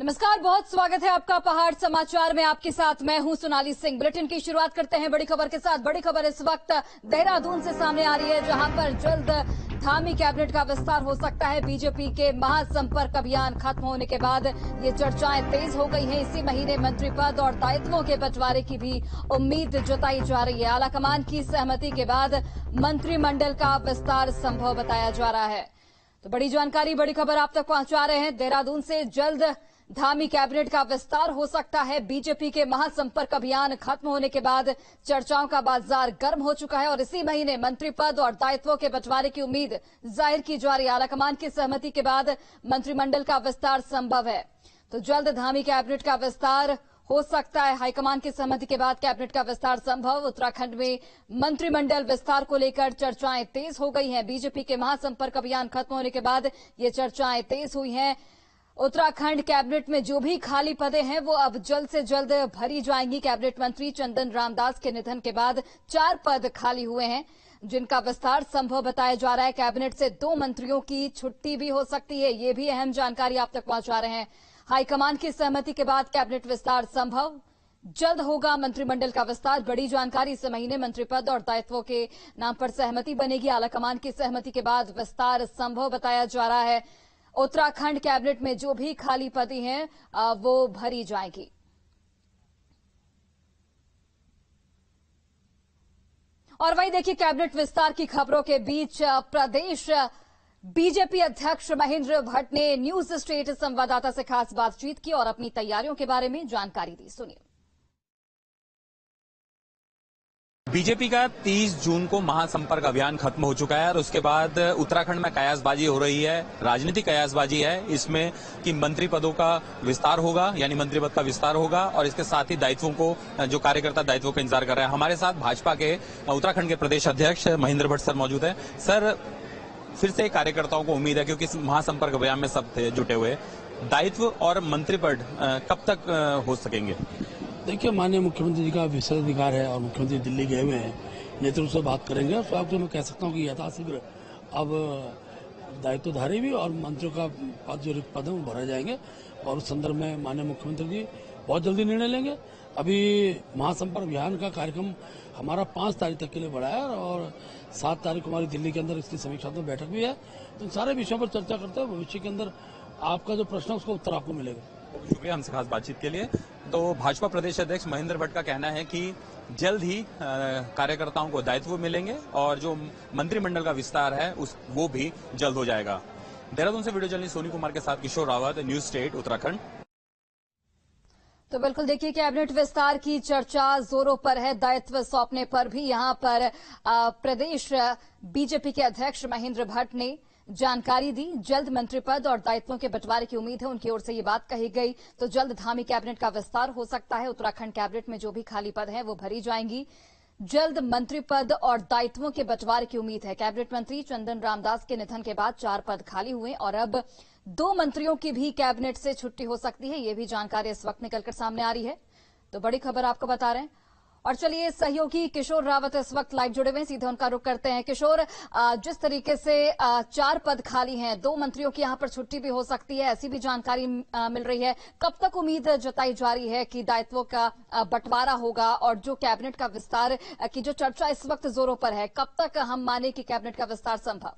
नमस्कार, बहुत स्वागत है आपका पहाड़ समाचार में। आपके साथ मैं हूं सोनाली सिंह। बुलेटिन की शुरुआत करते हैं बड़ी खबर के साथ। बड़ी खबर इस वक्त देहरादून से सामने आ रही है, जहां पर जल्द धामी कैबिनेट का विस्तार हो सकता है। बीजेपी के महासंपर्क अभियान खत्म होने के बाद ये चर्चाएं तेज हो गई हैं। इसी महीने मंत्री पद और दायित्वों के बंटवारे की भी उम्मीद जताई जा रही है। आलाकमान की सहमति के बाद मंत्रिमंडल का विस्तार संभव बताया जा रहा है। तो बड़ी जानकारी, बड़ी खबर आप तक पहुंचा रहे हैं। देहरादून से जल्द धामी कैबिनेट का विस्तार हो सकता है। बीजेपी के महासंपर्क अभियान खत्म होने के बाद चर्चाओं का बाजार गर्म हो चुका है और इसी महीने मंत्री पद और दायित्वों के बंटवारे की उम्मीद जाहिर की जा रही है। आलाकमान की सहमति के बाद मंत्रिमंडल का विस्तार संभव है। तो जल्द धामी कैबिनेट का विस्तार हो सकता है। हाईकमान की सहमति के बाद कैबिनेट का विस्तार संभव। उत्तराखंड में मंत्रिमंडल विस्तार को लेकर चर्चाएं तेज हो गई हैं। बीजेपी के महासंपर्क अभियान खत्म होने के बाद ये चर्चाएं तेज हुई हैं। उत्तराखंड कैबिनेट में जो भी खाली पदें हैं वो अब जल्द से जल्द भरी जाएंगी। कैबिनेट मंत्री चंदन रामदास के निधन के बाद 4 पद खाली हुए हैं, जिनका विस्तार संभव बताया जा रहा है। कैबिनेट से 2 मंत्रियों की छुट्टी भी हो सकती है, ये भी अहम जानकारी आप तक पहुंचा रहे हैं। हाईकमान की सहमति के बाद कैबिनेट विस्तार संभव, जल्द होगा मंत्रिमंडल का विस्तार। बड़ी जानकारी, इस महीने मंत्री पद और दायित्वों के नाम पर सहमति बनेगी। आलाकमान की सहमति के बाद विस्तार संभव बताया जा रहा है। उत्तराखंड कैबिनेट में जो भी खाली पदें हैं वो भरी जाएंगी। और वही देखिए, कैबिनेट विस्तार की खबरों के बीच प्रदेश बीजेपी अध्यक्ष महेंद्र भट्ट ने न्यूज स्टेट संवाददाता से खास बातचीत की और अपनी तैयारियों के बारे में जानकारी दी। सुनिए। बीजेपी का 30 जून को महासंपर्क अभियान खत्म हो चुका है और उसके बाद उत्तराखंड में कयासबाजी हो रही है, राजनीतिक कयासबाजी है इसमें कि मंत्री पदों का विस्तार होगा, यानी मंत्री पद का विस्तार होगा और इसके साथ ही दायित्वों को, जो कार्यकर्ता दायित्वों का इंतजार कर रहे हैं। हमारे साथ भाजपा के उत्तराखंड के प्रदेश अध्यक्ष महेंद्र भट्ट सर मौजूद है। सर, फिर से कार्यकर्ताओं को उम्मीद है, क्योंकि इस महासंपर्क अभियान में सब थे जुटे हुए, दायित्व और मंत्री पद कब तक हो सकेंगे? देखिए, माननीय मुख्यमंत्री जी का विशेष अधिकार है और मुख्यमंत्री दिल्ली गए हुए हैं, नेतृत्व से बात करेंगे। और स्वागत मैं कह सकता हूँ कि यथाशीघ्र अब दायित्वधारी भी और मंत्रियों का पद, जो रिक्त पद है, वो भरे जाएंगे और उस संदर्भ में माननीय मुख्यमंत्री जी बहुत जल्दी निर्णय लेंगे। अभी महासंपर्क अभियान का कार्यक्रम हमारा 5 तारीख तक के लिए बढ़ा है और 7 तारीख को हमारी दिल्ली के अंदर इसकी समीक्षात्मक बैठक भी है। तो सारे विषयों पर चर्चा करते हैं। भविष्य के अंदर आपका जो प्रश्न है उसका उत्तर आपको मिलेगा। शुक्रिया हमसे खास बातचीत के लिए। तो भाजपा प्रदेश अध्यक्ष महेंद्र भट्ट का कहना है कि जल्द ही कार्यकर्ताओं को दायित्व मिलेंगे और जो मंत्रिमंडल का विस्तार है वो भी जल्द हो जाएगा। देहरादून से वीडियो जर्नलिस्ट सोनी कुमार के साथ किशोर रावत, न्यूज स्टेट उत्तराखंड। तो बिल्कुल देखिए, कैबिनेट विस्तार की चर्चा जोरों पर है। दायित्व सौंपने पर भी यहां पर प्रदेश बीजेपी के अध्यक्ष महेंद्र भट्ट ने जानकारी दी। जल्द मंत्री पद और दायित्वों के बंटवारे की उम्मीद है, उनकी ओर से ये बात कही गई। तो जल्द धामी कैबिनेट का विस्तार हो सकता है। उत्तराखंड कैबिनेट में जो भी खाली पद हैं वो भरी जाएंगी। जल्द मंत्री पद और दायित्वों के बंटवारे की उम्मीद है। कैबिनेट मंत्री चंदन रामदास के निधन के बाद 4 पद खाली हुए और अब 2 मंत्रियों की भी कैबिनेट से छुट्टी हो सकती है। ये भी जानकारी इस वक्त निकलकर सामने आ रही है। तो बड़ी खबर आपको बता रहे हैं। और चलिए, सहयोगी किशोर रावत इस वक्त लाइव जुड़े हुए हैं, सीधे उनका रुख करते हैं। किशोर, जिस तरीके से 4 पद खाली हैं, 2 मंत्रियों की यहां पर छुट्टी भी हो सकती है, ऐसी भी जानकारी मिल रही है। कब तक उम्मीद जताई जा रही है कि दायित्वों का बंटवारा होगा और जो कैबिनेट का विस्तार की जो चर्चा इस वक्त जोरों पर है, कब तक हम माने कि कैबिनेट का विस्तार संभव?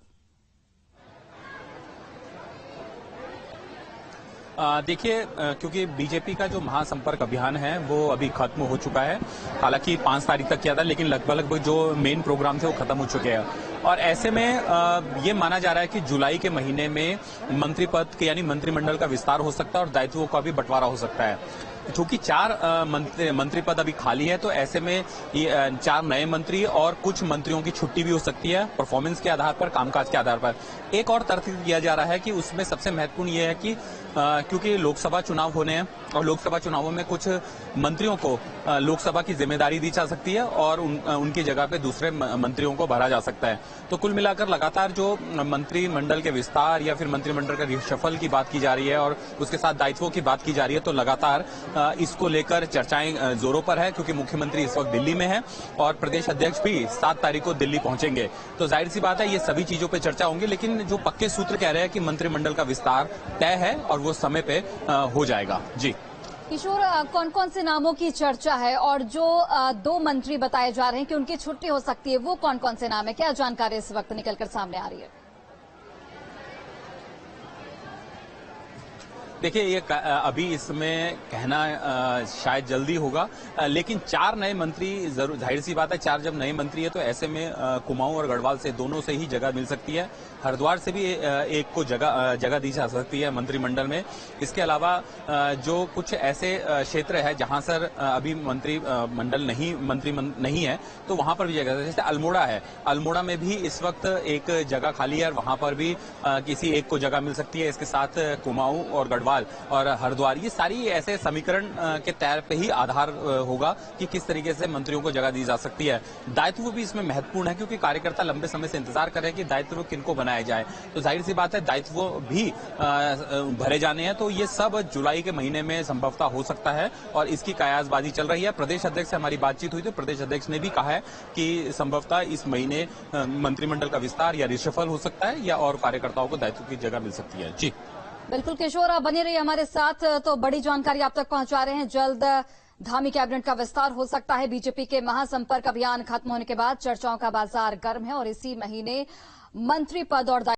देखिए, क्योंकि बीजेपी का जो महासंपर्क अभियान है वो अभी खत्म हो चुका है। हालांकि 5 तारीख तक किया था, लेकिन लगभग जो मेन प्रोग्राम थे वो खत्म हो चुके हैं और ऐसे में ये माना जा रहा है कि जुलाई के महीने में मंत्री पद के, यानी मंत्रिमंडल का विस्तार हो सकता है और दायित्वों का भी बंटवारा हो सकता है। क्योंकि 4 मंत्री पद अभी खाली है, तो ऐसे में ये 4 नए मंत्री और कुछ मंत्रियों की छुट्टी भी हो सकती है परफॉर्मेंस के आधार पर, कामकाज के आधार पर। एक और तर्क दिया जा रहा है कि उसमें सबसे महत्वपूर्ण ये है कि क्योंकि लोकसभा चुनाव होने हैं और लोकसभा चुनावों में कुछ मंत्रियों को लोकसभा की जिम्मेदारी दी जा सकती है और उनकी जगह पे दूसरे मंत्रियों को भरा जा सकता है। तो कुल मिलाकर लगातार जो मंत्रिमंडल के विस्तार या फिर मंत्रिमंडल का रिशफल की बात की जा रही है और उसके साथ दायित्वों की बात की जा रही है, तो लगातार इसको लेकर चर्चाएं जोरों पर है, क्योंकि मुख्यमंत्री इस वक्त दिल्ली में है और प्रदेश अध्यक्ष भी 7 तारीख को दिल्ली पहुंचेंगे। तो जाहिर सी बात है ये सभी चीजों पर चर्चा होंगी, लेकिन जो पक्के सूत्र कह रहे हैं कि मंत्रिमंडल का विस्तार तय है और और वो समय पे हो जाएगा। जी किशोर, कौन कौन से नामों की चर्चा है और जो 2 मंत्री बताए जा रहे हैं कि उनकी छुट्टी हो सकती है, वो कौन कौन से नाम है? क्या जानकारी इस वक्त निकलकर सामने आ रही है? देखिए, ये अभी इसमें कहना शायद जल्दी होगा, लेकिन 4 नए मंत्री, जरूर जाहिर सी बात है, 4 जब नए मंत्री है तो ऐसे में कुमाऊं और गढ़वाल से दोनों से ही जगह मिल सकती है। हरिद्वार से भी एक को जगह दी जा सकती है मंत्रिमंडल में। इसके अलावा जो कुछ ऐसे क्षेत्र है जहां सर अभी मंत्रिमंडल नहीं है, तो वहां पर भी जगह, जैसे अल्मोड़ा है, अल्मोड़ा में भी इस वक्त एक जगह खाली है और वहां पर भी किसी एक को जगह मिल सकती है। इसके साथ कुमाऊं और गढ़वाल और हरिद्वार, ये सारी ऐसे समीकरण के तौर पे ही आधार होगा कि किस तरीके से मंत्रियों को जगह दी जा सकती है। दायित्व भी इसमें महत्वपूर्ण है, क्योंकि कार्यकर्ता लंबे समय से इंतजार कर रहे हैं कि दायित्व किनको बनाया जाए, तो जाहिर सी बात है दायित्व भी भरे जाने हैं। तो ये सब जुलाई के महीने में संभवतः हो सकता है और इसकी कयासबाजी चल रही है। प्रदेश अध्यक्ष से हमारी बातचीत हुई तो प्रदेश अध्यक्ष ने भी कहा है कि संभवतः इस महीने मंत्रिमंडल का विस्तार या रिशफल हो सकता है या और कार्यकर्ताओं को दायित्व की जगह मिल सकती है। जी बिल्कुल किशोर, आप बने रहिए हमारे साथ, तो बड़ी जानकारी आप तक पहुंचा रहे हैं। जल्द धामी कैबिनेट का विस्तार हो सकता है। बीजेपी के महासंपर्क अभियान खत्म होने के बाद चर्चाओं का बाजार गर्म है और इसी महीने मंत्री पद और